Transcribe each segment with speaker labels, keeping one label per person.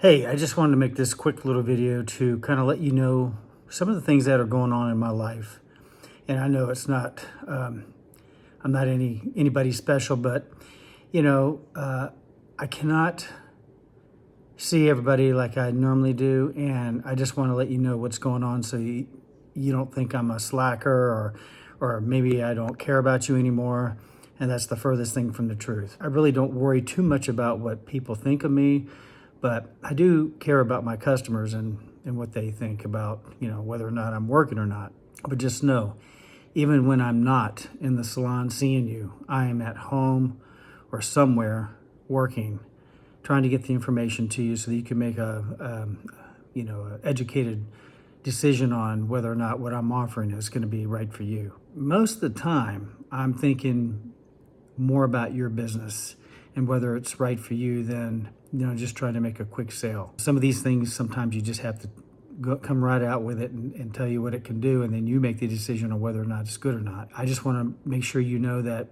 Speaker 1: Hey, I just wanted to make this quick little video to kind of let you know some of the things that are going on in my life. And I know it's not, I'm not anybody special, but I cannot see everybody like I normally do, and I just want to let you know what's going on, so you don't think I'm a slacker or maybe I don't care about you anymore. And that's the furthest thing from the truth. I really don't worry too much about what people think of me, but I do care about my customers and what they think about, whether or not I'm working or not. But just know, even when I'm not in the salon seeing you, I am at home or somewhere working, trying to get the information to you so that you can make a educated decision on whether or not what I'm offering is going to be right for you. Most of the time, I'm thinking more about your business and whether it's right for you than just trying to make a quick sale. Some of these things, sometimes you just have to come right out with it and tell you what it can do, and then you make the decision on whether or not it's good or not. I just want to make sure you know that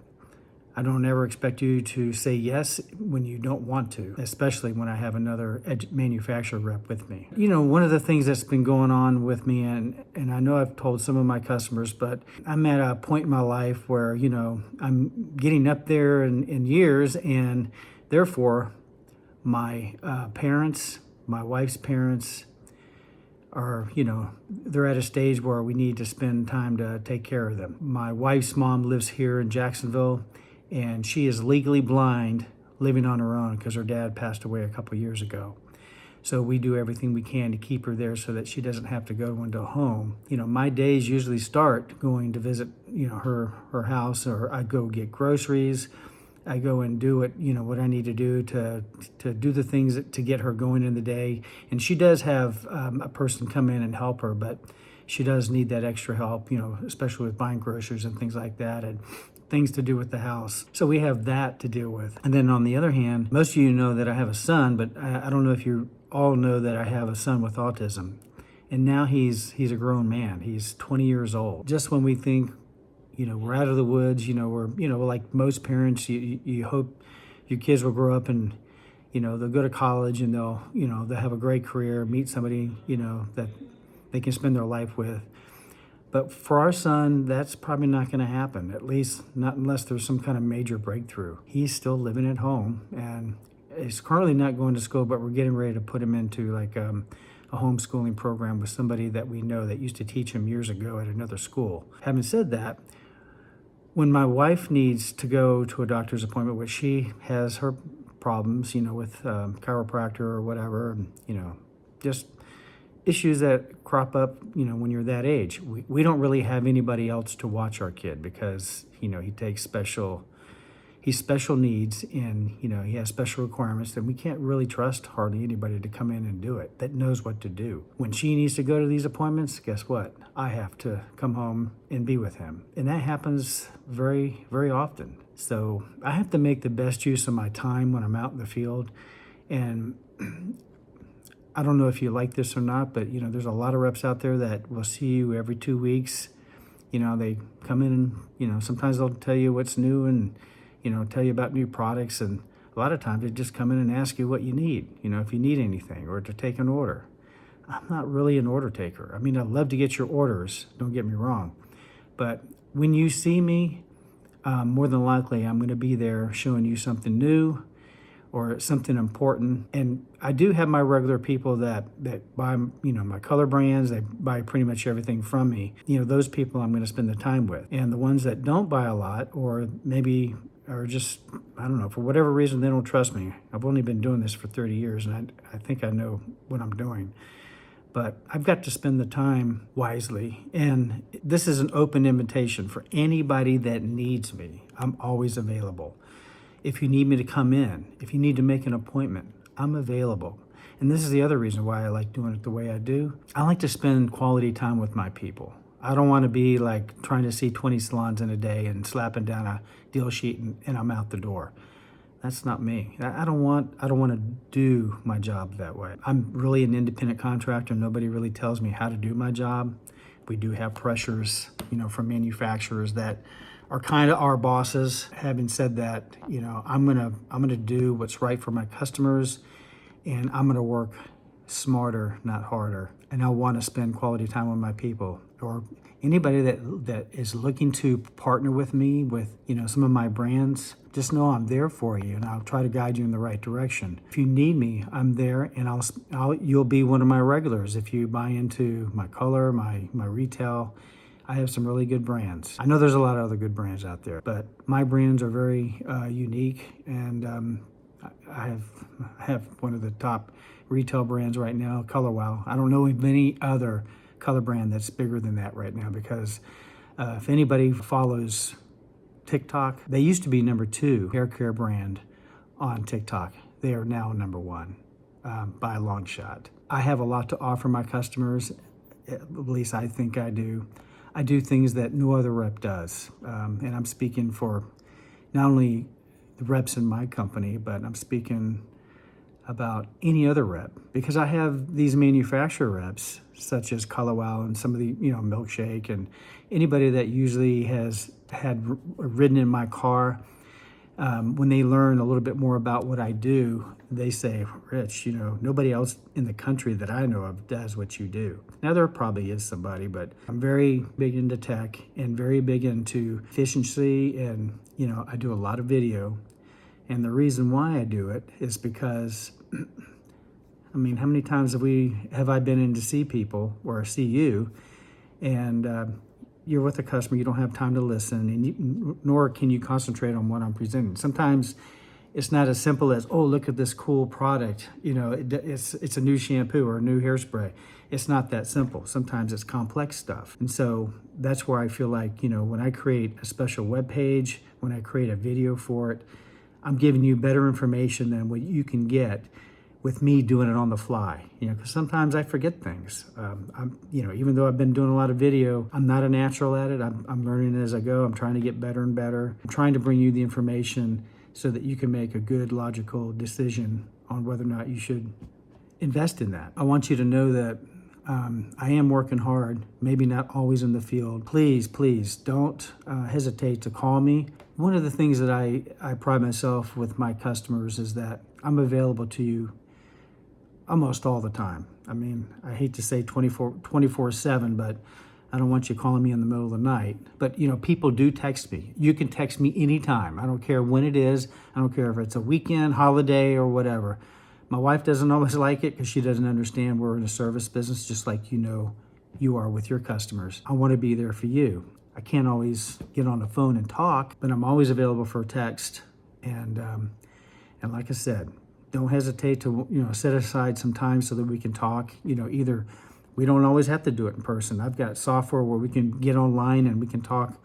Speaker 1: I don't ever expect you to say yes when you don't want to, especially when I have another manufacturer rep with me. One of the things that's been going on with me, and I know I've told some of my customers, but I'm at a point in my life where, I'm getting up there in years, and therefore my parents, my wife's parents, are, they're at a stage where we need to spend time to take care of them. My wife's mom lives here in Jacksonville, and she is legally blind, living on her own because her dad passed away a couple years ago. So we do everything we can to keep her there so that she doesn't have to go into a home. My days usually start going to visit, her house, or I go get groceries. I go and do what I need to do to do the things to get her going in the day. And she does have a person come in and help her, but she does need that extra help, especially with buying groceries and things like that, and things to do with the house. So we have that to deal with. And then on the other hand, most of you know that I have a son, but I don't know if you all know that I have a son with autism. And now he's a grown man. He's 20 years old. Just when we think, we're out of the woods, we're, like most parents, you hope your kids will grow up and, they'll go to college and they'll have a great career, meet somebody, that they can spend their life with. But for our son, that's probably not going to happen, at least not unless there's some kind of major breakthrough. He's still living at home and is currently not going to school, but we're getting ready to put him into like a homeschooling program with somebody that we know that used to teach him years ago at another school. Having said that, when my wife needs to go to a doctor's appointment, which she has her problems, with chiropractor or whatever, and, just issues that crop up, when you're that age. We don't really have anybody else to watch our kid because, he takes he's special needs, and, he has special requirements, and we can't really trust hardly anybody to come in and do it that knows what to do. When she needs to go to these appointments, guess what? I have to come home and be with him. And that happens very, very often. So I have to make the best use of my time when I'm out in the field. And I don't know if you like this or not, but there's a lot of reps out there that will see you every 2 weeks. They come in and sometimes they'll tell you what's new and tell you about new products, and a lot of times they just come in and ask you what you need, if you need anything, or to take an order. I'm not really an order taker. I mean, I'd love to get your orders, don't get me wrong, but when you see me, more than likely I'm going to be there showing you something new or something important. And I do have my regular people that buy, my color brands, they buy pretty much everything from me. Those people I'm going to spend the time with. And the ones that don't buy a lot, or maybe are just, I don't know, for whatever reason, they don't trust me. I've only been doing this for 30 years, and I think I know what I'm doing. But I've got to spend the time wisely. And this is an open invitation for anybody that needs me. I'm always available. If you need me to come in, if you need to make an appointment, I'm available. And this is the other reason why I like doing it the way I do. I like to spend quality time with my people. I don't want to be like trying to see 20 salons in a day and slapping down a deal sheet and I'm out the door. That's not me. I don't want to do my job that way. I'm really an independent contractor. Nobody really tells me how to do my job. We do have pressures, from manufacturers that are kind of our bosses. Having said that, I'm gonna do what's right for my customers, And I'm going to work smarter, not harder. And I want to spend quality time with my people, or anybody that is looking to partner with me with, some of my brands. Just know I'm there for you, and I'll try to guide you in the right direction. If you need me, I'm there, and you'll be one of my regulars if you buy into my color, my retail. I have some really good brands. I know there's a lot of other good brands out there, but my brands are very unique, and I have one of the top retail brands right now, Color Wow. I don't know of any other color brand that's bigger than that right now, because if anybody follows TikTok, they used to be number 2 hair care brand on TikTok. They are now number 1 by a long shot. I have a lot to offer my customers, at least I think I do. I do things that no other rep does, and I'm speaking for not only the reps in my company, but I'm speaking about any other rep, because I have these manufacturer reps such as Color Wow and some of the Milkshake, and anybody that usually has ridden in my car. When they learn a little bit more about what I do, they say, Rich, nobody else in the country that I know of does what you do. Now, there probably is somebody, but I'm very big into tech and very big into efficiency, and I do a lot of video. And the reason why I do it is because, how many times have I been in to see people or see you, and you're with a customer, you don't have time to listen, and nor can you concentrate on what I'm presenting. Sometimes it's not as simple as, oh, look at this cool product. It's a new shampoo or a new hairspray. It's not that simple. Sometimes it's complex stuff. And so that's where I feel like, when I create a special web page, when I create a video for it, I'm giving you better information than what you can get with me doing it on the fly, because sometimes I forget things. Even though I've been doing a lot of video, I'm not a natural at it. I'm learning as I go. I'm trying to get better and better. I'm trying to bring you the information so that you can make a good, logical decision on whether or not you should invest in that. I want you to know that I am working hard, maybe not always in the field. Please don't hesitate to call me. One of the things that I pride myself with my customers is that I'm available to you almost all the time. I hate to say 24/7, but I don't want you calling me in the middle of the night. But, people do text me. You can text me anytime. I don't care when it is. I don't care if it's a weekend, holiday, or whatever. My wife doesn't always like it because she doesn't understand we're in a service business, just like you are with your customers. I want to be there for you. I can't always get on the phone and talk, but I'm always available for a text. And like I said, don't hesitate to set aside some time so that we can talk. Either we don't always have to do it in person. I've got software where we can get online and we can talk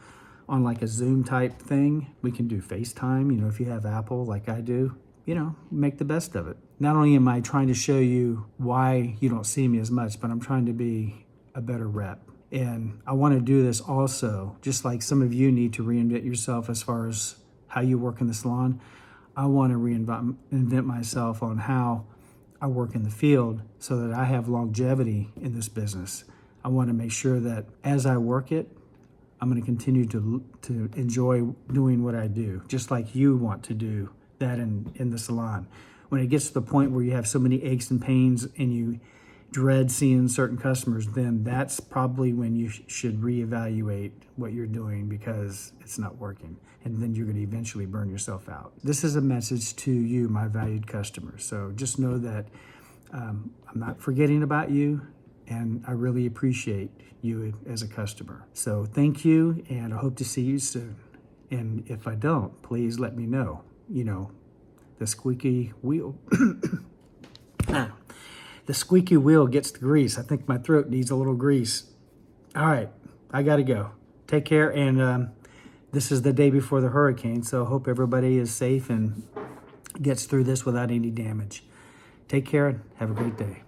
Speaker 1: on like a Zoom type thing. We can do FaceTime. If you have Apple like I do, make the best of it. Not only am I trying to show you why you don't see me as much, but I'm trying to be a better rep. And I want to do this also, just like some of you need to reinvent yourself as far as how you work in the salon. I want to reinvent myself on how I work in the field so that I have longevity in this business. I want to make sure that as I work it, I'm going to continue to enjoy doing what I do, just like you want to do that in the salon. When it gets to the point where you have so many aches and pains and you dread seeing certain customers, then that's probably when you should reevaluate what you're doing, because it's not working. And then you're going to eventually burn yourself out. This is a message to you, my valued customers. So just know that I'm not forgetting about you, and I really appreciate you as a customer. So thank you, and I hope to see you soon. And if I don't, please let me know. The squeaky wheel. The squeaky wheel gets the grease. I think my throat needs a little grease. All right, I got to go. Take care, and this is the day before the hurricane, so I hope everybody is safe and gets through this without any damage. Take care and have a great day.